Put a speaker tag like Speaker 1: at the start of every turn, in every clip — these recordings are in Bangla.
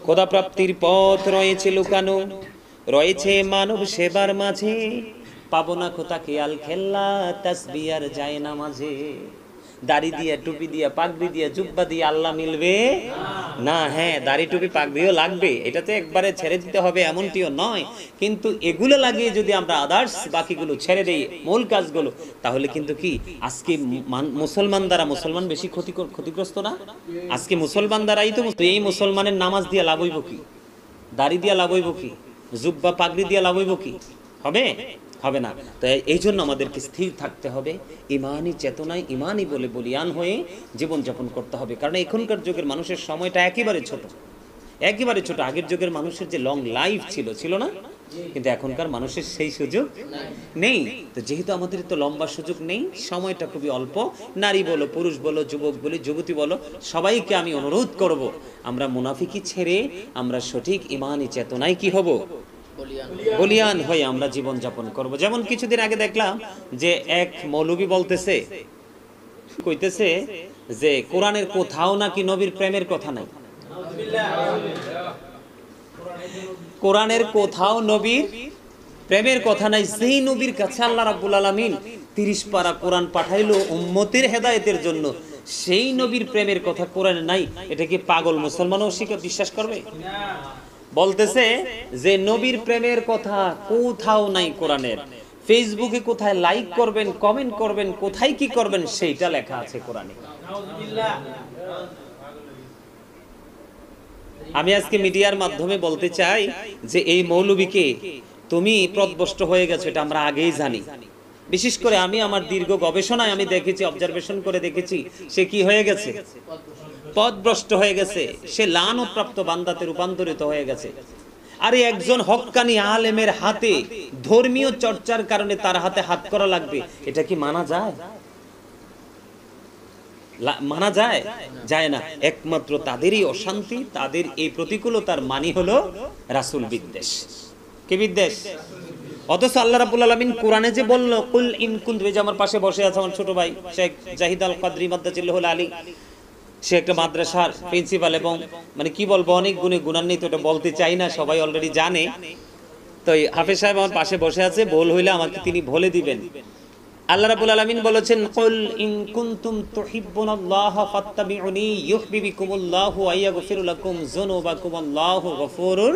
Speaker 1: খোদা প্রাপ্তির পথ রয়েছে লুকানো, রয়েছে মানব সেবার মাঝে, পাবো না খোদাকে আল খেল্লা তাসবিহ আর যায় না মাঝে। দাড়ি দিয়ে, টুপি দিয়ে, পাগড়ি দিয়ে, জুব্বা দিয়ে আল্লাহ মিলবে না। হ্যাঁ, দাড়ি টুপি পাগড়িও লাগবে, এটা তো একবারে ছেড়ে দিতে হবে এমনটিও নয়, কিন্তু এগুলো লাগিয়ে যদি আমরা আদার্স বাকিগুলো ছেড়ে দেই, মূল কাজগুলো, তাহলে কিন্তু কি আজকে মুসলমান দ্বারা মুসলমান বেশি ক্ষতিগ্রস্ত না? আজকে মুসলমান দ্বারাই তো এই মুসলমানের নামাজ দিয়ে লাভ হইব কি? দাড়ি দিয়ে লাভ হইব কি? জুব্বা পাগড়ি দিয়ে লাভ হইব কি? হবে? হবে না। তো এই জন্য আমাদেরকে স্থির থাকতে হবে, ইমানি চেতনায় ইমানি বলে বলিয়ান হয়ে জীবনযাপন করতে হবে। কারণ এখনকার যুগের মানুষের সময়টা একেবারে ছোট, একেবারে ছোট। আগের যুগের মানুষের যে লং লাইফ ছিল না, কিন্তু এখনকার মানুষের সেই সুযোগ নেই। তো যেহেতু আমাদের তো লম্বা সুযোগ নেই, সময়টা খুবই অল্প, নারী বলো, পুরুষ বলো, যুবক বলো, যুবতী বলো, সবাইকে আমি অনুরোধ করব, আমরা মুনাফিকি ছেড়ে আমরা সঠিক ইমানি চেতনায় কি হব? বলিয়ান হয়ে আমরা জীবন যাপন করব। যেমন কিছুদিন আগে দেখলাম যে এক মৌলবী বলতেছে, কইতেছে যে কোরআনের কোথাও নাকি নবীর প্রেমের কথা নাই। কোরআনের কোথাও নবীর প্রেমের কথা নাই। যেই নবীর কাছে আল্লাহ রাব্বুল আলামিন 30 পারা কোরআন পাঠাইলো উম্মতের হেদায়েতের জন্য, সেই নবীর প্রেমের কথা কোরআনে নাই, এটা কি পাগল মুসলমানও বিশ্বাস করবে? বলতেছে যে নবীর প্রেমের কথা কোথাও নাই কোরআনের। ফেসবুকে কোথায় লাইক করবেন, কমেন্ট করবেন, কোথায় কি করবেন, সেইটা লেখা আছে কোরআনে। আমি আজকে মিডিয়ার মাধ্যমে বলতে চাই যে এই মৌলবীকে তুমি পথভ্রষ্ট হয়ে গেছো, এটা আমরা আগেই জানি। বিশেষ করে আমি আমার দীর্ঘ গবেষণায় আমি দেখেছি, অবজারভেশন করে দেখেছি, সে কি হয়ে গেছে? পথভ্রষ্ট হয়ে গেছে। সে লানতপ্রাপ্ত বান্দাতে রূপান্তরিত হয়ে গেছে। আরে একজন হক্কানি আলেমের হাতে ধর্মীয় চর্চার কারণে তার হাতে হাত করা লাগবে, এটা কি মানা যায়? মানা যায়? যায় না। একমাত্র তাদেরই অশান্তি, তাদের এই প্রতিকূলতার মানি হলো রাসূল বিদ্বেষ। কি বিদ্বেষ? অথচ আল্লাহ রাব্বুল আলামিন কোরআনে যে বলল, কুল ইন কুনতুম, যে আমার পাশে বসে আছে আমার ছোট ভাই শেখ জাহিদ আল কাদরি মাদ্দাজিল্লাহুল আলী, সে একটা মাদ্রাসার প্রিন্সিপাল, এবং মানে কি বলবো, অনেক গুণে গুণান্বিত, এটা বলতে চাই না, সবাই অলরেডি জানে। তো হাফেজ সাহেব আমার পাশে বসে আছে, ভুল হইলে আমাকে তিনি বলে দিবেন। আল্লাহ রাব্বুল আলামিন বলেছেন, কুল ইন কুনতুম তুহিব্বুনাল্লাহ ফাত্তাবিউনি ইউহিব্বুকুমুল্লাহু ওয়া ইয়াগফিরু লাকুম যুনুবাকুম আল্লাহু গফুরুর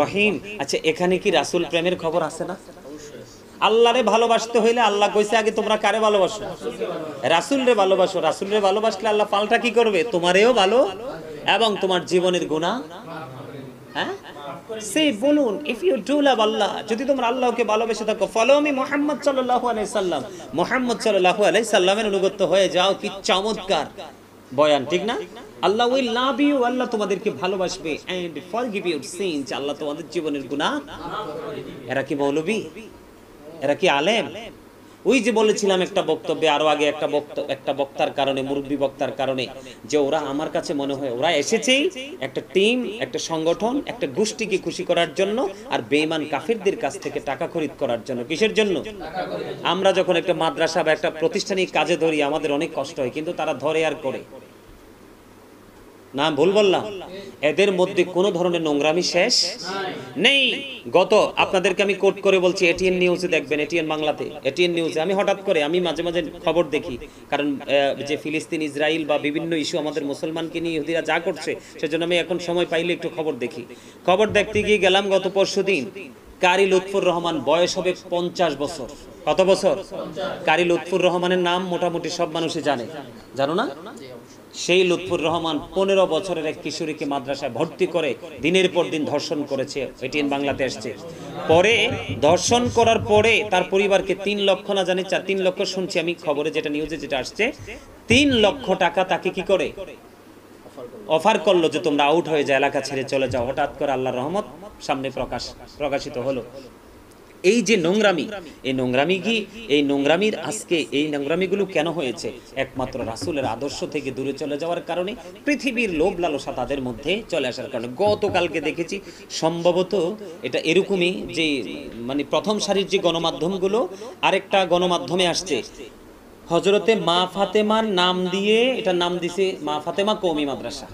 Speaker 1: রহিম। আচ্ছা, এখানে কি রাসূল প্রেমের খবর আছে না? আল্লাহরে ভালোবাসতে হইলে আল্লাহ কইছে আগে তোমরা কারে ভালোবাসো? রাসূলরে ভালোবাসো। রাসূলরে ভালোবাসলে আল্লাহ পাল্টা কি করবে? তোমারেও ভালো এবং তোমার জীবনের গুনাহ, হ্যাঁ, সে বলুন, ইফ ইউ ডু লাভ আল্লাহ, যদি তোমরা আল্লাহকে ভালোবেসে থাকো, ফলো মি মুহাম্মদ সাল্লাল্লাহু আলাইহি সাল্লাম, মুহাম্মদ সাল্লাল্লাহু আলাইহি সাল্লামের অনুগত হয়ে যাও। কি চমৎকার বয়ান, ঠিক না? আল্লাহ উইল লাভ ইউ, আল্লাহ তোমাদেরকে ভালোবাসবে, এন্ড ফরগিভ ইউর সিনস, আল্লাহ তোমাদের জীবনের গুনাহ। এরা কি মৌলবী? এরা কি আলেম? ওই যে বলেছিলাম একটা বক্তব্যে আরো আগে, একটা বক্তার কারণে, মুরব্বী বক্তার কারণে, যে ওরা আমার কাছে মনে হয় ওরা এসেছেই একটা টিম, একটা সংগঠন, একটা গোষ্ঠীকে খুশি করার জন্য, আর বেঈমান কাফিরদের কাছ থেকে টাকা খরিদ করার জন্য। কিসের জন্য? আমরা যখন একটা মাদ্রাসা বা একটা প্রতিষ্ঠানিক কাজে ধরি আমাদের অনেক কষ্ট হয়, কিন্তু তারা ধরে আর করে না। ভুল বললাম? এদের মধ্যে কোনো ধরনের নোংরামি শেষ নেই। গত আপনাদেরকে আমি কোট করে বলছি, এটিএন নিউজে দেখবেন, এটিএন বাংলাতে, এটিএন নিউজে আমি হঠাৎ করে আমি মাঝে মাঝে খবর দেখি, কারণ যে ফিলিস্তিন, ইসরায়েল বা বিভিন্ন ইস্যু আমাদের মুসলমানকে নিয়ে ইহুদিরা যা করছে, সেজন্য আমি এখন সময় পাইলে একটু খবর দেখি। খবর দেখতে গিয়ে গেলাম গত পরশুদিন, কারি লুৎফুর রহমান, বয়স হবে 50 বছর। কত বছর? কারি লুৎফুর রহমানের নাম মোটামুটি সব মানুষই জানে, জানো না? সেই লুৎফুর রহমান 15 বছরের এক কিশোরীকে মাদ্রাসায় ভর্তি করে দিনের পর দিন ধর্ষণ করেছে। এটিএন বাংলাতে আসছে। পরে ধর্ষণ করার পরে তার পরিবারকে 3 লক্ষ, না জানি 3 লক্ষ শুনছি আমি খবরে, যেটা নিউজে যেটা আসছে, 3 লক্ষ টাকা তাকে কি করে অফার করলো যে তোমরা আউট হয়ে যায়, এলাকা ছেড়ে চলে যাও। হঠাৎ করে আল্লাহর রহমত সামনে প্রকাশিত হলো। এই যে নোংরামি, এই নোংরামি কি, এই নোংরামির আজকে এই নোংরামিগুলো কেন হয়েছে? একমাত্র রাসূলের আদর্শ থেকে দূরে চলে যাওয়ার কারণে, পৃথিবীর লোভ লালসা তাদের মধ্যে চলে আসার কারণে। গতকালকে দেখেছি, সম্ভবত এটা এরকমই, যে মানে প্রথম সারির যে গণমাধ্যমগুলো, আরেকটা গণমাধ্যমে আসছে, হযরতে মা ফাতেমার নাম দিয়ে, এটা নাম দিছে মা ফাতেমা কওমি মাদ্রাসা।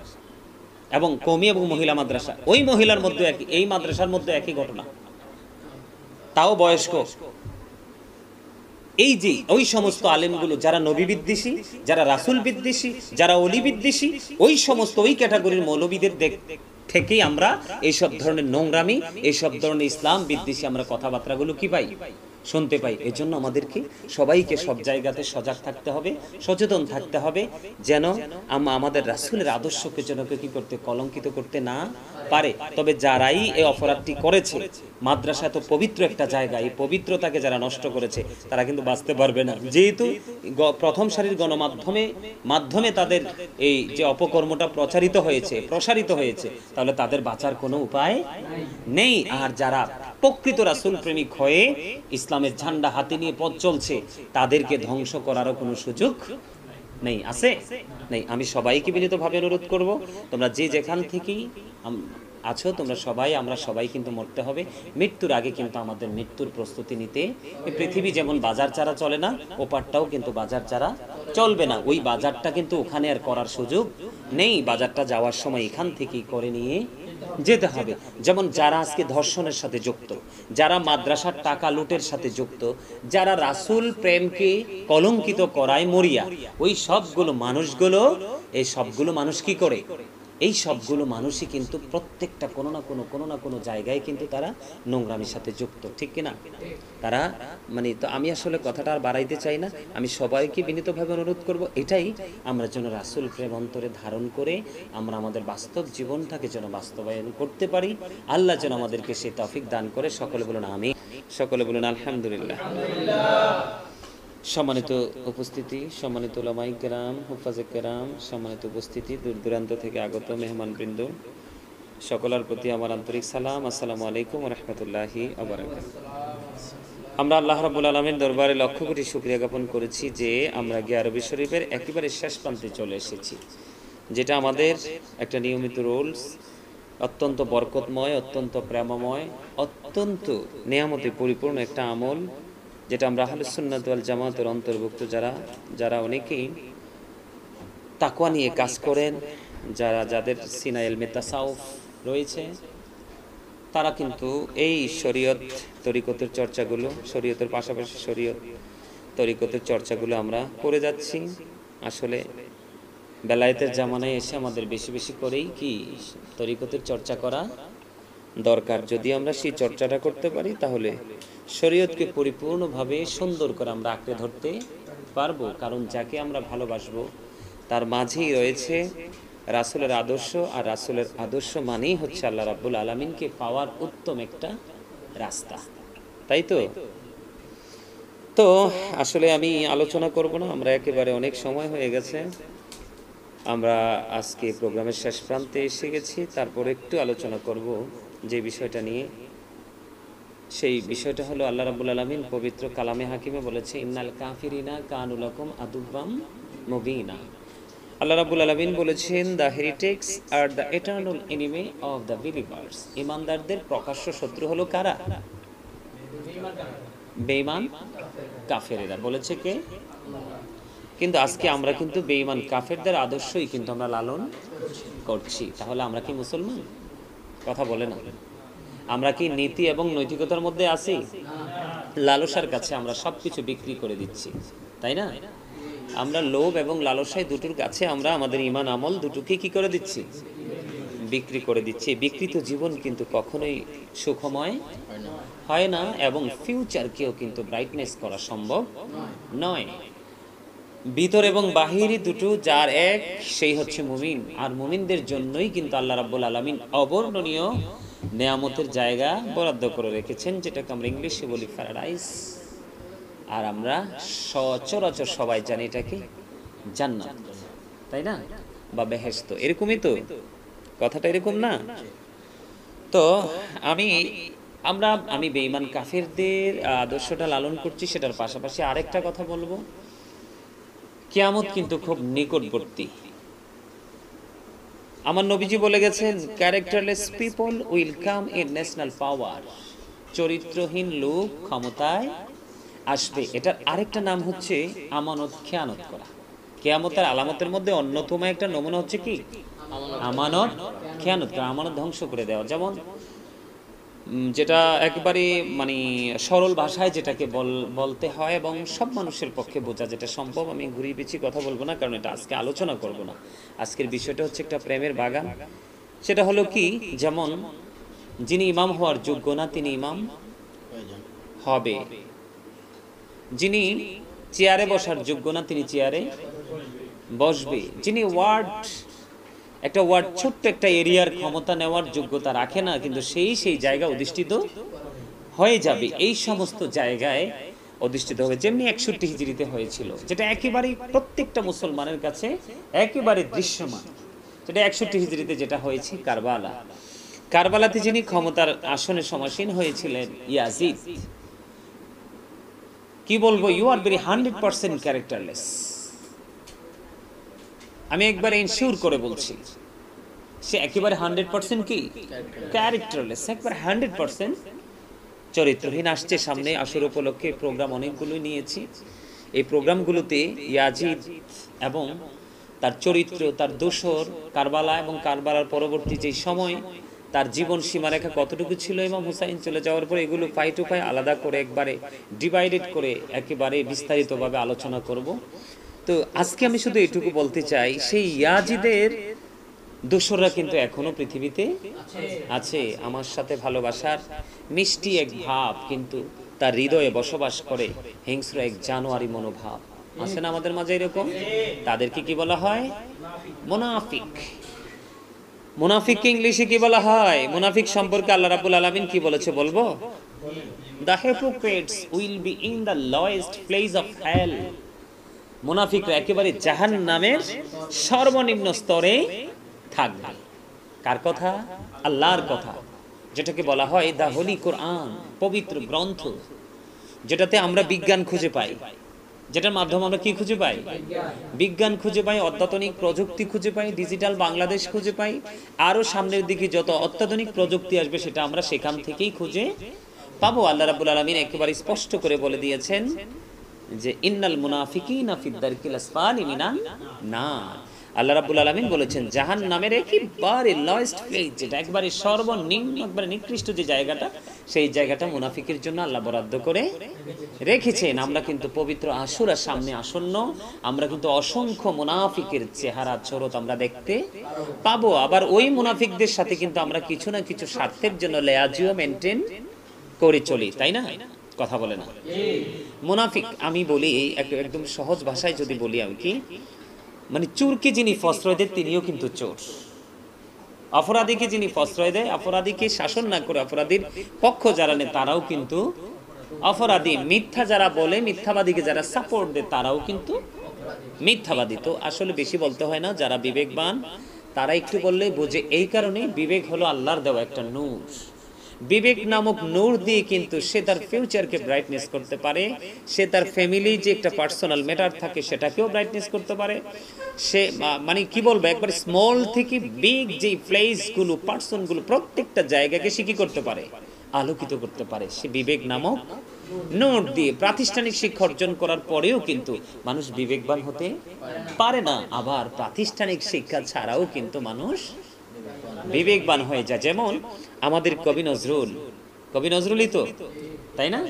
Speaker 1: এবং কওমি এবং মহিলা মাদ্রাসা, ওই মহিলার মধ্যে একই, এই মাদ্রাসার মধ্যে একই ঘটনা, তাও বয়স্ক। এই যে ওই সমস্ত আলেমগুলো যারা নবী বিদ্বেষী, যারা রাসূল বিদ্বেষী, যারা ওলি বিদ্বেষী, ওই সমস্ত ওই ক্যাটাগরির মৌলবীদের থেকেই আমরা এইসব ধরনের নোংরামি, এইসব ধরনের ইসলাম বিদ্বেষী আমরা কথাবার্তাগুলো কি পাই, শুনতে পাই। এজন্য আমাদেরকে সবাইকে সব জায়গাতে সজাগ থাকতে হবে, সচেতন থাকতে হবে, যেন আমাদের রাসূলের আদর্শকে যেন কি করতে, কলঙ্কিত করতে না পারে। তবে যারাই এই অপরাধটি করেছে, মাদ্রাসা তো পবিত্র একটা জায়গা, এই পবিত্রতাকে যারা নষ্ট করেছে তারা কিন্তু বাঁচতে পারবে না। যেহেতু প্রথম সারির মাধ্যমে তাদের এই যে অপকর্মটা প্রসারিত হয়েছে, তাহলে তাদের বাঁচার কোনো উপায় নেই। আর যারা প্রকৃত রাসূল প্রেমিক হয়ে ইসলামের ঝান্ডা হাতে নিয়ে পথ চলছে, তাদেরকে ধ্বংস করারও কোনো সুযোগ নেই, আছে নেই। আমি সবাইকে বিনীতভাবে অনুরোধ করব, তোমরা যে যেখান থেকেই আছো, তোমরা সবাই, আমরা সবাই কিন্তু মরতে হবে। মৃত্যুর আগে কিন্তু আমাদের মৃত্যুর প্রস্তুতি নিতে, এই পৃথিবী যেমন বাজার ছাড়া চলে না, ওপারটাও কিন্তু বাজার ছাড়া চলবে না। ওই বাজারটা কিন্তু ওখানে আর করার সুযোগ নেই, বাজারটা যাওয়ার সময় এখান থেকেই করে নিয়ে যেতে হবে। যেমন যারা আজকে ধর্ষণের সাথে যুক্ত, যারা মাদ্রাসার টাকা লুটের সাথে যুক্ত, যারা রাসূল প্রেমকে কলঙ্কিত করায় মরিয়া, ওই সবগুলো মানুষ কি করে, এই সবগুলো মানুষই কিন্তু প্রত্যেকটা কোনো না কোনো জায়গায় কিন্তু তারা নোংরামির সাথে যুক্ত, ঠিক কিনা? তারা তো আমি আসলে কথাটা আর বাড়াইতে চাই না, আমি সবাইকে বিনীতভাবে অনুরোধ করব, এটাই আমরা যেন রাসূল প্রেম অন্তরে ধারণ করে আমরা আমাদের বাস্তব জীবনটাকে যেন বাস্তবায়ন করতে পারি। আল্লাহ যেন আমাদেরকে সেই তৌফিক দান করে। সকলে বলুন আমিন, সকলে বলুন আলহামদুলিল্লাহ। সম্মানিত উপস্থিতি, সম্মানিত উলামায়ে কেরাম, হুফাজে কেরাম, সম্মানিত উপস্থিতি, দূর দূরান্ত থেকে আগত মেহমানবৃন্দ, সকলের প্রতি আমার আন্তরিক সালাম। আসসালামু আলাইকুম ওয়া রাহমাতুল্লাহি ওয়া বারাকাতুহু। আমরা আল্লাহ রাব্বুল আলামিনের দরবারে লক্ষ কোটি শুকরিয়া জ্ঞাপন করেছি যে আমরা গিয়ে আরবি শরীফের একেবারে শেষ প্রান্তে চলে এসেছি, যেটা আমাদের একটা নিয়মিত রুলস, অত্যন্ত বরকতময়, অত্যন্ত প্রেমময়, অত্যন্ত নেয়ামতে পরিপূর্ণ একটা আমল, যেটা আমরা আহলুস সুন্নাত ওয়াল জামাতের অন্তর্ভুক্ত যারা অনেকেই তাকওয়া নিয়ে কাজ করেন, যাদের সিনা ইলমে তাসাউফ রয়েছে, তারা কিন্তু এই শরীয়ত তরিকতের চর্চাগুলো, শরীয়তের পাশাপাশি শরীয়ত তরিকতের চর্চাগুলো আমরা করে যাচ্ছি। আসলে বেলায়েতের জামানায় এসে আমাদের বেশি বেশি করেই কি তরিকতের চর্চা করা দরকার। যদি আমরা সেই চর্চাটা করতে পারি, তাহলে শরীয়তকে পরিপূর্ণভাবে সুন্দর করে আমরা আঁকড়ে ধরতে পারবো। কারণ যাকে আমরা ভালোবাসবো তার মাঝেই রয়েছে রাসূলের আদর্শ, আর রাসূলের আদর্শ মানেই হচ্ছে আল্লাহ রাব্বুল আলামিনকে পাওয়ার উত্তম একটা রাস্তা, তাই তো আসলে আমি আলোচনা করব না, আমরা একেবারে অনেক সময় হয়ে গেছে, আমরা আজকে প্রোগ্রামের শেষ প্রান্তে এসে গেছি। তারপর একটু আলোচনা করব যে বিষয়টা নিয়ে, সেই বিষয়টা হলো আল্লাহ রাব্বুল আলামিন পবিত্র কালামে হাকিমে বলেছে, ইন্নাল কাফিরিনা কানু লাকুম আদুব্বাম মুবিনা। আল্লাহ রাব্বুল আলামিন বলেছেন, the heretics are the eternal enemy of the believers. ঈমানদারদের প্রকাশ্য শত্রু হলো কারা? বেঈমান কাফেরেরা। বলেছে কে? কিন্তু আজকে আমরা কিন্তু বেঈমান কাফেরদের আদর্শই কিন্তু আমরা লালন করছি। তাহলে আমরা কি মুসলমান? কথা বলে না। আমরা কি নীতি এবং নৈতিকতার মধ্যে আছি? লালসার কাছে আমরা সবকিছু বিক্রি করে দিচ্ছি, তাই না? আমরা লোভ এবং লালসায় দুটোর কাছে আমরা আমাদের ঈমান আমল দুটোকে কি করে দিচ্ছি? বিক্রি করে দিচ্ছি। বিকৃত জীবন কিন্তু কখনোই সুখময় হয় না, এবং ফিউচারকেও কিন্তু ব্রাইটনেস করা সম্ভব নয়। ভিতর এবং বাহির দুটো যার এক, সেই হচ্ছে মুমিন। আর মুমিনদের জন্যই কিন্তু আল্লাহ রাব্বুল আলামিন অবর্ণনীয় নেয়ামতের জায়গা বরাদ্দ করে রেখেছেন, যেটাকে আমরা ইংলিশে বলি প্যারাডাইস। আর আমরা সচরাচর সবাই জানি এটাকে জান্নাত, তাই না? বা বেহেশত, এরকমই তো, কথাটা এরকম না? তো আমি বেঈমান কাফেরদের আদর্শটা লালন করছি, সেটার পাশাপাশি আরেকটা কথা বলবো, কিয়ামত কিন্তু খুব নিকটবর্তী। আমার নবীজি বলে গেছেন, characterless people will come in national power. চরিত্রহীন লোক ক্ষমতায় আসবে। এটার আরেকটা নাম হচ্ছে আমানত খেয়ানত করা। কিয়ামতের আলামতের মধ্যে অন্যতম একটা নমুনা হচ্ছে কি? আমানত খেয়ানত করা, আমানত ধ্বংস করে দেওয়া। যেমন যেটা একেবারে মানে সরল ভাষায় যেটাকে বলতে হয় এবং সব মানুষের পক্ষে বোঝা যেটা সম্ভব, আমি ঘুরিয়ে পেঁচিয়ে কথা বলবো না, কারণ এটা আজকে আলোচনা করব না। আজকের বিষয়টা হচ্ছে একটা প্রেমের বাগান। সেটা হলো কি, যেমন যিনি ইমাম হওয়ার যোগ্য না তিনি ইমাম হবে, যিনি চেয়ারে বসার যোগ্য না তিনি চেয়ারে বসবে, যিনি একটা ওয়ার্ড ছোট্ট একটা এরিয়ার ক্ষমতা নেওয়ার যোগ্যতা রাখে না কিন্তু সেই জায়গা অধিষ্ঠিত হয়ে যাবে, এই সমস্ত জায়গায় অধিষ্ঠিত হবে। যেমনি 61 হিজরিতে হয়েছিল, যেটা একেবারে প্রত্যেকটা মুসলমানের কাছে একেবারে দৃশ্যমান, যেটা 61 হিজরিতে যেটা হয়েছে কারবালাতে যিনি ক্ষমতার আসনে সমাসীন হয়েছিলেন ইয়াজিদ, কি বলবো, ইউ আর ভেরি 100% ক্যারেক্টারলেস। আমি একবার ইনশিওর করে বলছি, সে একেবারে 100% কি ক্যারেক্টারলেস, একবার 100% চরিত্রহীন। আসছে সামনে আসর উপলক্ষে প্রোগ্রাম অনেকগুলো নিয়েছি। এই প্রোগ্রামগুলোতে ইয়াজিদ এবং তার চরিত্র, তার দোসর, কারবালা এবং কারবালার পরবর্তী যে সময় তার জীবন সীমারেখা কতটুকু ছিল, ইমাম হুসাইন চলে যাওয়ার পরে এগুলো পাই টু পাই আলাদা করে একবারে ডিভাইডেড করে একেবারে বিস্তারিতভাবে আলোচনা করব। তো আজকে আমি শুধু এটুকু বলতে চাই, সেই ইয়াজিদের দোসররা কিন্তু এখনো পৃথিবীতে আছে। আমার সাথে ভালোবাসার মিষ্টি এক ভাব, কিন্তু তার হৃদয়ে বসবাস করে হিংস্র এক জানোয়ারি মনোভাব। আছে না আমাদের মাঝে এরকম? তাদেরকে কি বলা হয়? মুনাফিক। মুনাফিককে ইংলিশে কি বলা হয়? মুনাফিক সম্পর্কে আল্লাহ রাব্বুল আলামিন কি বলেছে বলবো? The hypocrites will be in the lowest place of hell. মুনাফিকরা একেবারে জাহান্নামের সর্বনিম্ন স্তরে থাকবে। কার কথা? আল্লাহর কথা, যেটাকে বলা হয় দা হোলি কোরআন, পবিত্র গ্রন্থ, যেটাতে আমরা বিজ্ঞান খুঁজে পাই, যেটার মাধ্যমে আমরা কি খুঁজে পাই? বিজ্ঞান খুঁজে পাই, অত্যাধুনিক প্রযুক্তি খুঁজে পাই, ডিজিটাল বাংলাদেশ খুঁজে পাই, আরো সামনের দিকে যত অত্যাধুনিক প্রযুক্তি আসবে সেটা আমরা সেখান থেকেই খুঁজে পাবো। আল্লাহ রাব্বুল আলামিন একেবারে স্পষ্ট করে বলে দিয়েছেন যে ইন্নাল মুনাফিকিনা ফিদ দারকিল আসফালি মিনান নার। আল্লাহ রাব্বুল আলামিন বলেছেন জাহান্নামের একেবারে লয়েস্ট প্লেস, যেটা একবারে সর্বনিম্ন একবারে নিকৃষ্ট যে জায়গাটা, সেই জায়গাটা মুনাফিকের জন্য আল্লাহ বরাদ্দ করে রেখেছেন। আমরা কিন্তু পবিত্র আশুরার সামনে আসন্ন, আমরা কিন্তু অসংখ্য মুনাফিকের চেহারা চরত আমরা দেখতে পাবো। আবার ওই মুনাফিকদের সাথে কিন্তু আমরা কিছু না কিছু স্বার্থের জন্য লেয়াজিও মেনটেন করে চলি, তাই না? কথা বলে না মুনাফিক? আমি বলি একদম সহজ ভাষায় যদি বলি, আমি কি মানে, চোরকে যিনি প্রশ্রয় দেয় তিনিও কিন্তু চোর, অপরাধীকে যিনি প্রশ্রয় দেয়, অপরাধীকে শাসন না করে অপরাধীর পক্ষ যারা নেয় তারাও কিন্তু অপরাধী, মিথ্যা যারা বলে, মিথ্যাবাদীকে যারা সাপোর্ট দেয় তারাও কিন্তু মিথ্যাবাদী। তো আসলে বেশি বলতে হয় না, যারা বিবেকবান তারা একটু বললে বোঝে। এই কারণে বিবেক হলো আল্লাহর দেওয়া একটা নূর। বিবেক নামক নূর দিয়ে কিন্তু সে তার ফিউচারকে ব্রাইটনেস করতে পারে, সে তার ফ্যামিলি যে একটা পার্সোনাল ম্যাটার থাকে সেটাকেও ব্রাইটনেস করতে পারে, সে মানে কি বলবো একবার স্মল থেকে বিগ যে প্লেসগুলো, পার্সনগুলো, প্রত্যেকটা জায়গাকে সে কি করতে পারে? আলোকিত করতে পারে। সে বিবেক নামক নূর দিয়ে প্রাতিষ্ঠানিক শিক্ষা অর্জন করার পরেও কিন্তু মানুষ বিবেকবান হতে পারে না। আবার প্রাতিষ্ঠানিক শিক্ষা ছাড়াও কিন্তু মানুষ বিবেকবান হয়ে যায়। যেমন আমাদের কবি নজরুলই তো, তাই না?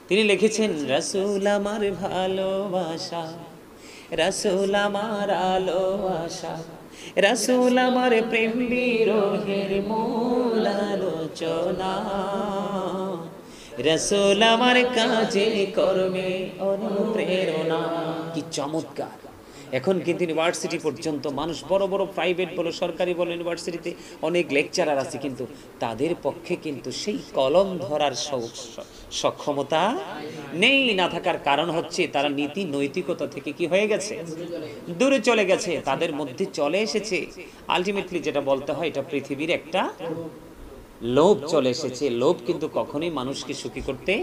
Speaker 1: তিনি লিখেছেন রাসূল আমার ভালোবাসা, রাসূল আমার আলো আশা, রাসূল আমার প্রেম বিরহের মূল আলোচনা, রাসূল আমার কাজে কর্মে অনুপ্রেরণা। কি চমৎকার! এখন কিন্তু ইউনিভার্সিটি পর্যন্ত মানুষ, বড় বড় প্রাইভেট বলো সরকারি বলো, ইউনিভার্সিটিতে অনেক লেকচারার আছে, কিন্তু তাদের পক্ষে কিন্তু সেই কলম ধরার সক্ষমতা নেই। না থাকার কারণ হচ্ছে তারা নীতি নৈতিকতা থেকে কি হয়ে গেছে? দূরে চলে গেছে। তাদের মধ্যে চলে এসেছে আলটিমেটলি যেটা বলতে হয়, এটা পৃথিবীর একটা লোভ চলে এসেছে। লোভ কিন্তু কখনোই মানুষকে সুখী করতে,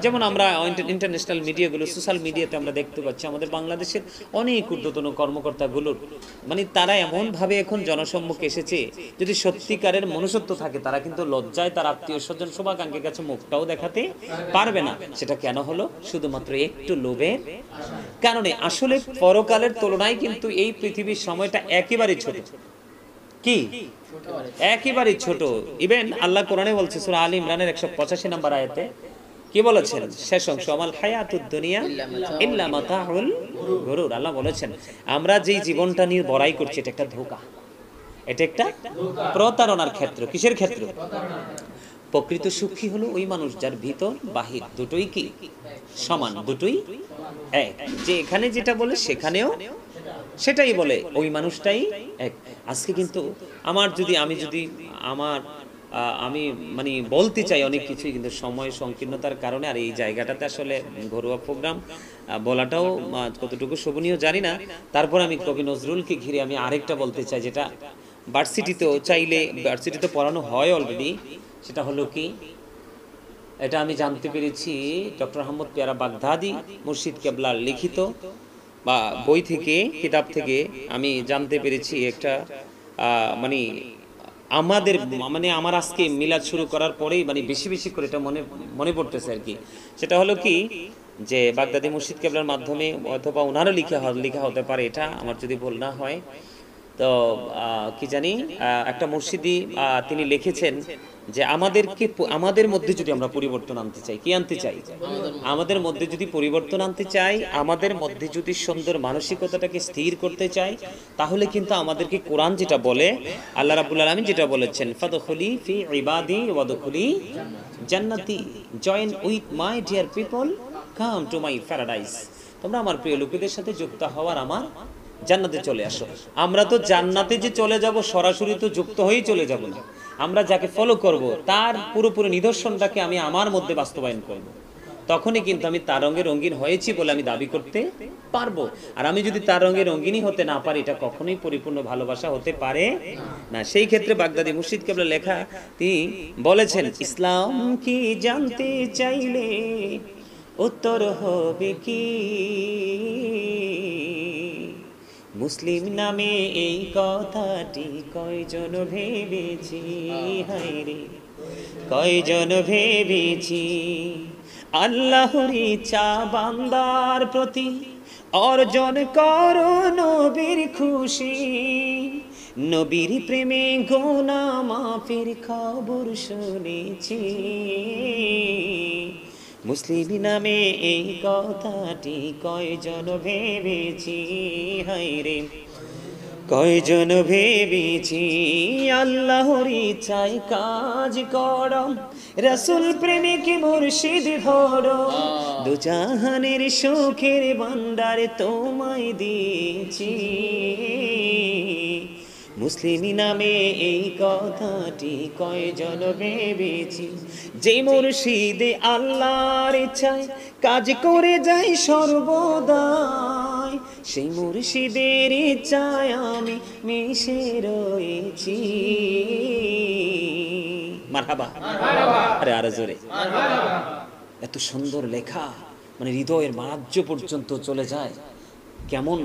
Speaker 1: যেমন আমরা ইন্টারন্যাশনাল মিডিয়াগুলো, সোশ্যাল মিডিয়াতে আমরা দেখতে পাচ্ছি আমাদের বাংলাদেশের অনেক ঊর্ধ্বতন কর্মকর্তাগুলোর মানে তারা এমনভাবে এখন জনসম্মুখে এসেছে, যদি সত্যিকারের মনুষ্যত্ব থাকে তারা কিন্তু লজ্জায় তার আত্মীয় স্বজন শুভাকাঙ্ক্ষীর কাছে মুখটাও দেখাতে পারবে না। সেটা কেন হলো? শুধুমাত্র একটু লোভের কারণে। আসলে পরকালের তুলনায় কিন্তু এই পৃথিবীর সময়টা একেবারে ছোট। কি একেবারে ছোট। ইভেন আল্লাহ কোরআনে বলছে সূরা আলী ইমরানের 185 নম্বর আয়াতে কি বলেছেন শেষ অংশ, আমাল হায়াতুদ দুনিয়া ইল্লা মাতাউল গুরুর। আল্লাহ বলেছেন আমরা যেই জীবনটা নিয়ে বড়াই করছি এটা একটা ধোঁকা, এটা একটা প্রতারণার ক্ষেত্র। কিসের ক্ষেত্র? প্রকৃত সুখী হলো ওই মানুষ যার ভিতর বাহির দুটোই কি সমান, দুটোই এক। যে এখানে যেটা বলে সেখানেও সেটাই বলে, ওই মানুষটাই এক। আজকে কিন্তু আমি মানে বলতে চাই অনেক কিছুই, কিন্তু সময় সংকীর্ণতার কারণে আর এই জায়গাটাতে আসলে ঘরোয়া প্রোগ্রাম বলাটাও কতটুকু শোভনীয় জানি না। তারপর আমি কবি নজরুলকে ঘিরে আমি আরেকটা বলতে চাই, যেটা ভার্সিটিতে পড়ানো হয় অলরেডি। সেটা হলো কি, এটা আমি জানতে পেরেছি ডক্টর আহমদ পেয়ারা বাগদাদি মুর্শিদ কেবলার লিখিত বা বই থেকে, কিতাব থেকে আমি জানতে পেরেছি একটা আমার আজকে মিলাদ শুরু করার পরেই বেশি বেশি করে এটা মনে পড়তেছে আর কি। সেটা হলো কি যে বাগদাদি মুর্শিদ কেবলার মাধ্যমে অথবা ওনারও লেখা হতে পারে, এটা আমার যদি ভুল না হয়। তো কি জানি একটা মুর্শিদি তিনি লিখেছেন যে আমাদের মধ্যে যদি আমরা পরিবর্তন আনতে চাই, কি আনতে চাই? আমাদের মধ্যে যদি পরিবর্তন আনতে চাই, আমাদের মধ্যে যদি সুন্দর মানসিকতাটাকে স্থির করতে চাই, তাহলে কিন্তু আমাদেরকে কোরআন যেটা বলে, আল্লাহ রাব্বুল আলামিন যেটা বলেছেন, ফাদখুলি ফি ইবাদি ওয়াদখুলি জান্নাতি, join with my dear people, come to my paradise. তোমরা আমার প্রিয় লোকেদের সাথে যুক্ত হওয়ার আমার জান্নাতে চলে আসো। আমরা তো জান্নাতে যে চলে যাব সরাসরি তো যুক্ত হয়েই চলে যাব না। আমরা যাকে ফলো করব তার পুরোপুরি নিদর্শনটাকে আমি আমার মধ্যে বাস্তবায়ন করব, তখনই কিন্তু আমি তার রঙে রঙিন হয়েছি বলে আমি দাবি করতে পারবো। আর আমি যদি তার রঙে রঙিনই হতে না পারি, এটা কখনোই পরিপূর্ণ ভালোবাসা হতে পারে না। সেই ক্ষেত্রে বাগদাদি মুর্শিদ কেবলা লেখা তিনি বলেছেন, ইসলাম কি জানতে চাইলে উত্তর হবে কি, মুসলিম নামে এই কথাটি কয়জন ভেবেছি, হায়রে কয়জন ভেবেছি। আল্লাহর ইচ্ছা বান্দার প্রতি অর্জন করো নবীর খুশি, নবীর প্রেমে গুনাহ মাফের খবর শুনেছি। মুসলিম নামে এই কথাটি কয়জন ভেবেছি, হায়রে কয়জন ভেবেছি। আল্লাহর ইচ্ছায় কাজ করো, রাসূল প্রেমিক মুর্শিদ ধরো, দুজাহানের সুখের ভান্ডার তোমায় দিয়েছি। মুসলিম নামে এই কথাটি কয়জন ভেবেছি, যে মুর্শিদে আল্লাহর ইচ্ছায় কাজ করে যায় সর্বদাই, সেই মুর্শিদের ইচ্ছায় আমি মিশে রয়েছি। মারহাবা, আরে আরো জোরে। এত সুন্দর লেখা, হৃদয়ের মাঝ পর্যন্ত চলে যায়, কেমন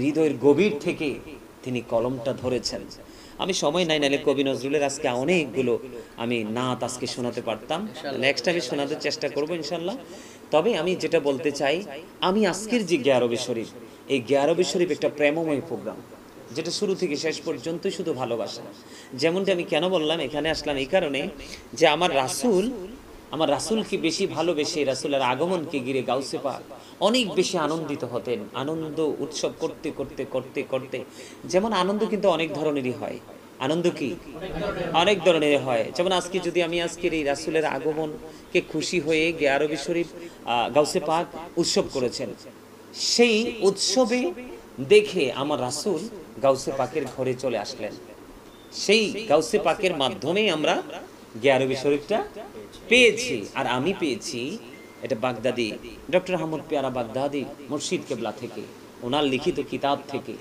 Speaker 1: হৃদয়ের গভীর থেকে তিনি কলমটা ধরেছেন। আমি সময় নাই, নাইলে কবি নজরুলের আজকে অনেকগুলো আমি নাত আজকে শোনাতে পারতাম। নেক্সট আমি শোনাতে চেষ্টা করবো ইনশাল্লাহ। তবে আমি যেটা বলতে চাই, আমি আজকের যে গিয়ারবে শরীফ, এই গিয়ারবে শরীফ একটা প্রেমময় প্রোগ্রাম, যেটা শুরু থেকে শেষ পর্যন্ত শুধু ভালোবাসা। যেমনটা আমি কেন বললাম, এখানে আসলাম এই কারণে যে আমার রাসূলকে বেশি ভালোবেসে, রাসূলের আগমনকে ঘিরে গাউসে পাক অনেক বেশি আনন্দিত হতেন। আনন্দ উৎসব করতে করতে করতে করতে, যেমন আনন্দ কিন্তু অনেক ধরনেরই হয়। আনন্দ কি অনেক ধরনের হয়। যেমন আজকে যদি আমি আজকের এই রাসূলের আগমনকে খুশি হয়ে গিয়ারবে শরীফ গাউসে পাক উৎসব করেছেন, সেই উৎসবে দেখে আমার রাসূল গাউসে পাকের ঘরে চলে আসলেন। সেই গাউসে পাকের মাধ্যমে আমরা গিয়ারবে শরীফটা পেয়েছি। আর আমি পেয়েছি এটা বাগদাদি ডক্টর আহমদ পেয়ারা বাগদাদি মুর্শিদ কেবলা থেকে, ওনার লিখিত কিতাব থেকে।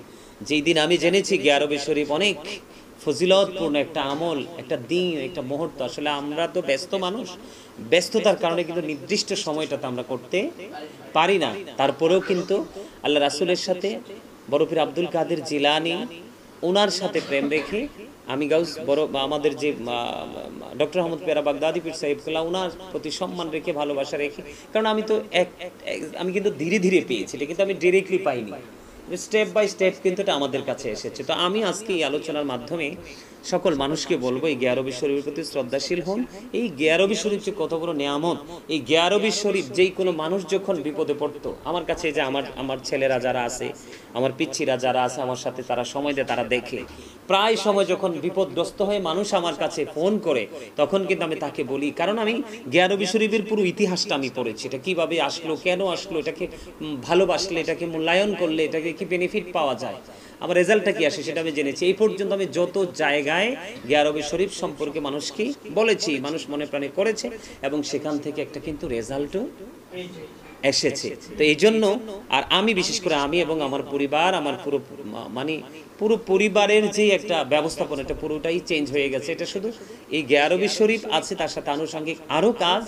Speaker 1: যেই দিন আমি জেনেছি গিয়ারবে শরীফ অনেক ফজিলতপূর্ণ একটা আমল, একটা দিন, একটা মুহূর্ত। আসলে আমরা তো ব্যস্ত মানুষ, ব্যস্ততার কারণে কিন্তু নির্দিষ্ট সময়টাতে আমরা করতে পারি না। তারপরেও কিন্তু আল্লাহ রাসূলের সাথে বড় পীর আব্দুল কাদের জিলানী, ওনার সাথে প্রেম রেখে আমি আমাদের যে ডক্টর আহমদ পেয়ারা বাগদাদি পীর সাহেব কেবলা, ওনার প্রতি সম্মান রেখে, ভালোবাসা রেখে, কারণ আমি কিন্তু ধীরে ধীরে পেয়েছি, এটা কিন্তু আমি ডিরেক্টলি পাইনি। স্টেপ বাই স্টেপ কিন্তু এটা আমাদের কাছে এসেছে। তো আমি আজকে এই আলোচনার মাধ্যমে সকল মানুষকে বলবো এই গিয়ারবি শরীফের প্রতি শ্রদ্ধাশীল হন। এই গিয়ারবি শরীফ যে কত বড় নিয়ামত, এই গিয়ারবি শরীফ যেই কোনো মানুষ যখন বিপদে পড়তো, আমার কাছে যে আমার ছেলেরা যারা আছে, আমার পিচ্ছিরা যারা আছে আমার সাথে, তারা সময় দেয়, তারা দেখে, প্রায় সময় যখন বিপদগ্রস্ত হয়ে মানুষ আমার কাছে ফোন করে তখন কিন্তু আমি তাকে বলি, কারণ আমি গিয়ারবি শরীফের পুরো ইতিহাসটা আমি পড়েছি, এটা কিভাবে আসলো, কেন আসলো, এটাকে ভালোবাসলে, এটাকে মূল্যায়ন করলে এটাকে কি বেনিফিট পাওয়া যায়, আমার রেজাল্টটা কি আসে সেটা আমি জেনেছি। এই পর্যন্ত আমি যত জায়গায় গিয়ারবি শরীফ সম্পর্কে মানুষকে বলেছি, মানুষ মনে প্রাণে করেছে এবং সেখান থেকে একটা কিন্তু রেজাল্টও এসেছে। তো এই জন্য আর আমি বিশেষ করে আমি এবং আমার পরিবার, আমার পুরো পরিবারের যে একটা ব্যবস্থাপনা, এটা পুরোটাই চেঞ্জ হয়ে গেছে। এটা শুধু এই গিয়ারবি শরীফ আছে, তার সাথে আনুষঙ্গিক আরো কাজ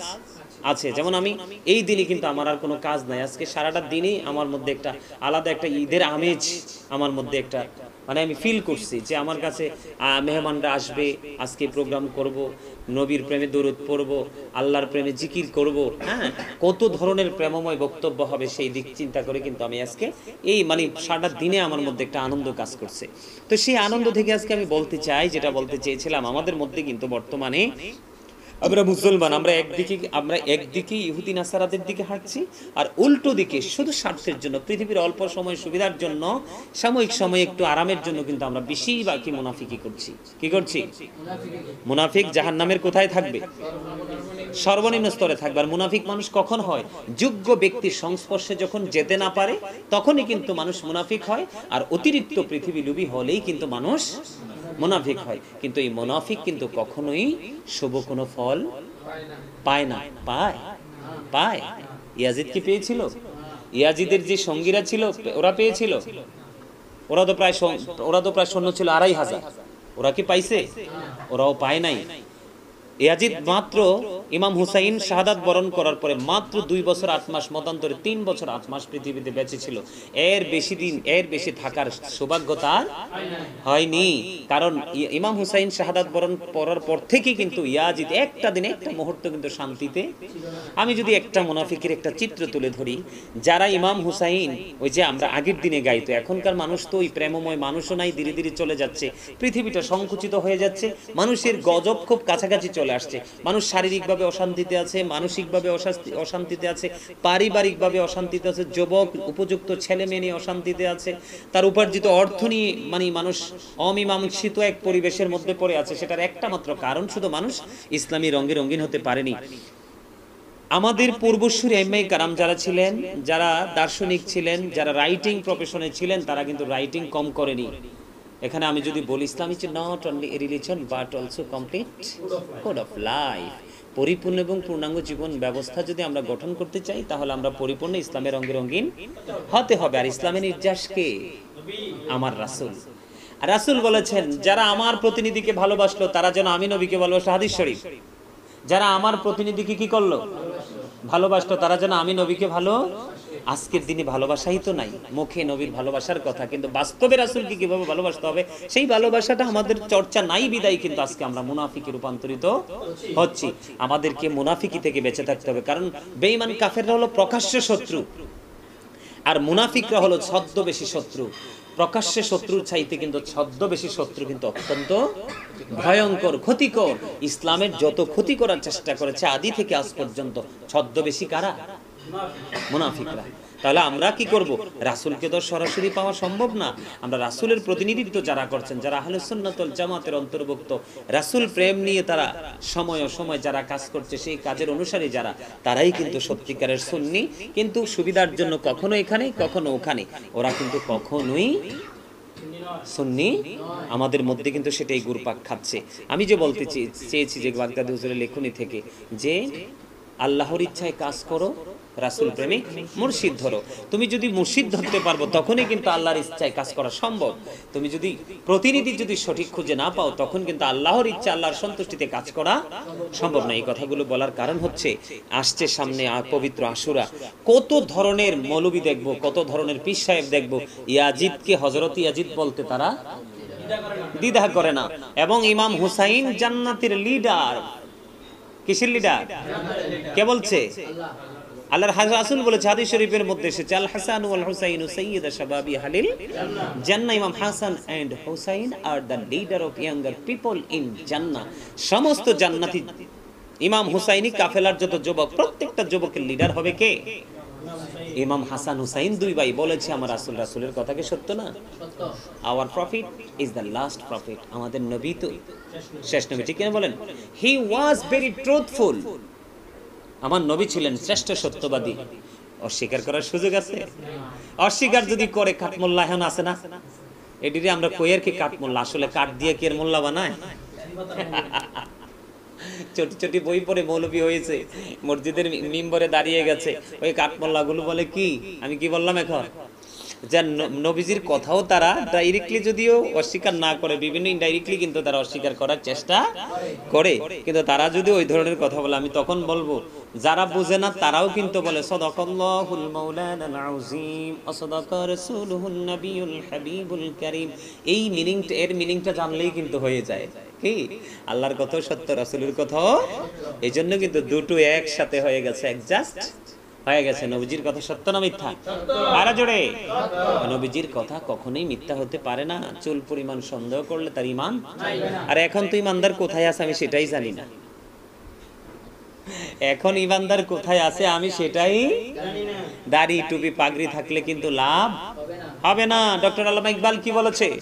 Speaker 1: আছে। যেমন আমি এই দিনে কিন্তু আমার আর কোনো কাজ নাই, আজকে সারাটা দিনই আমার মধ্যে একটা আলাদা একটা ঈদের আমেজ আমার মধ্যে একটা আমি ফিল করছি যে আমার কাছে মেহমানরা আসবে, আজকে প্রোগ্রাম করব, নবীর প্রেমে দরুদ পড়ব, আল্লাহর প্রেমে জিকির করব, হ্যাঁ, কত ধরনের প্রেমময় বক্তব্য হবে সেই দিক চিন্তা করে কিন্তু আমি আজকে এই সারাটা দিনে আমার মধ্যে একটা আনন্দ কাজ করছে। তো সেই আনন্দ থেকে আজকে আমি বলতে চাই, যেটা বলতে চেয়েছিলাম, আমাদের মধ্যে কিন্তু বর্তমানে আমরা মুসলমান, আমরা একদিকে ইহুদি নাসারাদের দিকে হাঁটছি, আর উল্টো দিকে শুধু স্বার্থের জন্য, পৃথিবীর অল্প সময় সুবিধার জন্য, সাময়িক সময়ে একটু আরামের জন্য কিন্তু আমরা বেশিরভাগই মুনাফিকি করছি। কি করছি? মুনাফিক জাহান্নামের কোথায় থাকবে? সর্বনিম্ন স্তরে থাকবে। আর মুনাফিক মানুষ কখন হয়? যোগ্য ব্যক্তির সংস্পর্শে যখন যেতে না পারে তখনই কিন্তু মানুষ মুনাফিক হয়। আর অতিরিক্ত পৃথিবী লোভী হলেই কিন্তু মানুষ মুনাফিক হয়। কিন্তু এই মুনাফিক কিন্তু কখনোই শুভ কোনো ফল পায় না। পায়? ইয়াজিদ কি পেয়েছিল? ইয়াজিদের যে সঙ্গীরা ছিল ওরা পেয়েছিল? ওরা তো প্রায় সৈন্য ছিল 2500। ওরা কি পাইছে? ওরাও পায় নাই। ইয়াজিদ মাত্র ইমাম হুসাইন শাহাদাত বরণ করার পরে মাত্র 2 বছর 8 মাস, মতান্তরে 3 বছর 8 মাস পৃথিবীতে বেঁচে ছিল। এর বেশি থাকার সৌভাগ্য তার হয়নি। কারণ ইমাম হুসাইন শাহাদাত বরণ করার পর থেকে কিন্তু ইয়াজিদ একটা দিনে একটা মুহূর্ত কিন্তু শান্তিতে। আমি যদি একটা মুনাফিকের একটা চিত্র তুলে ধরি, যারা ইমাম হুসাইন, ওই যে আমরা আগের দিনে গাইতো, এখনকার মানুষ তো ওই প্রেমময় মানুষও নাই, ধীরে ধীরে চলে যাচ্ছে, পৃথিবীটা সংকুচিত হয়ে যাচ্ছে, মানুষের গজব খুব কাছাকাছি চলে আসছে, মানুষ শারীরিকভাবে অশান্তিতে আছে, মানসিকভাবে অশান্তিতে আছে, পারিবারিকভাবে অশান্তিতে আছে, যুবক উপযুক্ত ছেলে মেয়ে নিয়ে অশান্তিতে আছে, তার উপার্জিত অর্থ নিয়ে মানুষ অমীমাংসিত এক পরিবেশের মধ্যে পড়ে আছে। সেটার একটা মাত্র কারণ, শুধু মানুষ ইসলামী রঙে রঙিন হতে পারেনি। আমাদের পূর্বসূরি আইম্মায়ে কারাম যারা ছিলেন, যারা দার্শনিক ছিলেন, যারা রাইটিং প্রফেশনে ছিলেন, তারা কিন্তু রাইটিং কম করেনি। এখানে আমি যদি বলি, Islam is not only a religion but also complete code of life. পরিপূর্ণ এবং পূর্ণাঙ্গ জীবন ব্যবস্থা যদি আমরা গঠন করতে চাই, তাহলে আমরা পরিপূর্ণ ইসলামের রঙে রঙিন হতে হবে। আর ইসলামের নির্যাস কে? আমার রাসূল। আর রাসূল বলেছেন, যারা আমার প্রতিনিধিকে ভালোবাসলো তারা যেন আমি নবীকে ভালোবাসলো, হাদিস শরীফ। যারা আমার প্রতিনিধিকে কি করলো? ভালোবাসলো, তারা যেন আমি নবীকে ভালো। আজকের দিনে ভালোবাসাই তো নাই, মুখে নবীর ভালোবাসার কথা, কিন্তু বাস্তবে রাসূলকে কিভাবে ভালোবাসতে হবে সেই ভালোবাসাটা আমাদের চর্চা নাই বিদায় কিন্তু আজকে আমরা মুনাফিকে রূপান্তরিত হচ্ছি। আমাদেরকে মুনাফিকি থেকে বেঁচে থাকতে হবে, কারণ বেঈমান কাফেররা হলো প্রকাশ্য শত্রু, আর মুনাফিকরা হলো ছদ্মবেশী শত্রু। প্রকাশ্যে শত্রুর চাইতে কিন্তু ছদ্মবেশী শত্রু কিন্তু অত্যন্ত ভয়ঙ্কর, ক্ষতিকর। ইসলামের যত ক্ষতি করার চেষ্টা করেছে আদি থেকে আজ পর্যন্ত, ছদ্মবেশী কারা? মুনাফিকরা। তাহলে আমরা কি করব? রাসূলকে তো সরাসরি পাওয়া সম্ভব না। আমরা রাসূলের প্রতিনিধিত্ব যারা করছেন, যারা আহলে সুন্নাত ওয়াল জামাতের অন্তর্ভুক্ত, রাসূল প্রেম নিয়ে তারা সময় যারা কাজ করছে, সেই কাজের অনুসারী যারা, তারাই কিন্তু সত্যিকারের সুন্নি। কিন্তু সুবিধার জন্য কখনো এখানে কখনো ওখানে, ওরা কিন্তু কখনোই সুন্নি আমাদের মধ্যে কিন্তু সেটাই ঘুরপাক খাচ্ছে। আমি যে বলতে চেয়েছি যে বাগদাদি হুজুরের লেখনী থেকে, যে আল্লাহর ইচ্ছায় কাজ করো, রাসূল প্রেমিক মুর্শিদ ধরো। তুমি যদি মুর্শিদ ধরতে পারবো তখনই কিন্তু আল্লাহর ইচ্ছায় কাজ করা সম্ভব। তুমি যদি প্রতিনিধি সঠিক খুঁজে না পাও, তখন কিন্তু আল্লাহর ইচ্ছা, আল্লাহর সন্তুষ্টিতে কাজ করা সম্ভব না। এই কথাগুলো বলার কারণ হচ্ছে, আসছে সামনে পবিত্র আশুরা, কত ধরনের মৌলবী দেখবো, কত ধরনের পীর সাহেব দেখবো, ইয়াজিদকে হযরত ইয়াজিদ বলতে তারা দ্বিধা করে না। এবং ইমাম হুসাইন জান্নাতের লিডার। কিসের লিডার? কে বলছে? আল্লাহর রাসূল বলেছে হাদিস শরীফের মধ্যে এসেছে আল হাসান ওয়াল হুসাইন সাইয়্যিদা শাবাবি আহলিল জান্নাহ। ইমাম Hasan and Husain are the leader of younger people in জান্নাহ। সমস্ত জান্নাতি ইমাম হুসাইনি কাফেলার যত যুবক, প্রত্যেকটা যুবকের লিডার হবে কে? ইমাম হাসান হুসাইন দুই ভাই। বলেছে আমার রাসূল, রাসূলের কথা কি সত্য না? সত্য। Our prophet is the last prophet. আমাদের নবী তো শেষ নবী, ঠিক না বলেন? He was very truthful. আমার নবী ছিলেন শ্রেষ্ঠ সত্যবাদী। অস্বীকার করার সুযোগ আছে? অস্বীকার যদি করে কাঠমোল্লা এখন আছে না, এটিরে আমরা কইয়ের কি কাঠমোল্লা, আসলে কাঠ দিয়ে কি এর মোল্লা বানায়? ছোট ছোট বই পড়ে মৌলবী হয়েছে, মসজিদের মিম্বরে দাঁড়িয়ে গেছে, ওই কাঠমোল্লা গুলো বলে কি, আমি কি বললাম এখন, যে নবীজির কথাও তারা ডাইরেক্টলি যদিও অস্বীকার না করে, বিভিন্ন ইনডাইরেক্টলি কিন্তু তারা অস্বীকার করার চেষ্টা করে। কিন্তু তারা যদি ওই ধরনের কথা বলে, আমি তখন বলবো যারা বুঝে না তারাও কিন্তু বলে সাদাকাল্লাহুল মাওলানাল আযীম ওয়া সাদাকা রাসূলুহুন নবিয়ুল হাবিবুল কারীম। এই মিনিংটা, এর মিনিংটা জানলেই কিন্তু হয়ে যায় কি আল্লাহর কথাও সত্য, রাসূলের কথাও। এইজন্য কিন্তু দুটো একসাথে হয়ে গেছে, অ্যাডজাস্ট হয়ে গেছে। নবীজির কথা সত্য না মিথ্যা? আরে জোরে। নবীজির কথা কখনোই মিথ্যা হতে পারে না। চুল পরিমাণ সন্দেহ করলে তার ঈমান নাই। আর এখন তো ঈমানদার কোথায় আছে আমি সেটাই জানি না। এখন ঈমানদার কোথায় আছে আমি সেটাই জানি না। দাড়ি টুপি পাগড়ি থাকলে কিন্তু লাভ হবে না। ডক্টর আল্লামা ইকবাল কি বলেছে?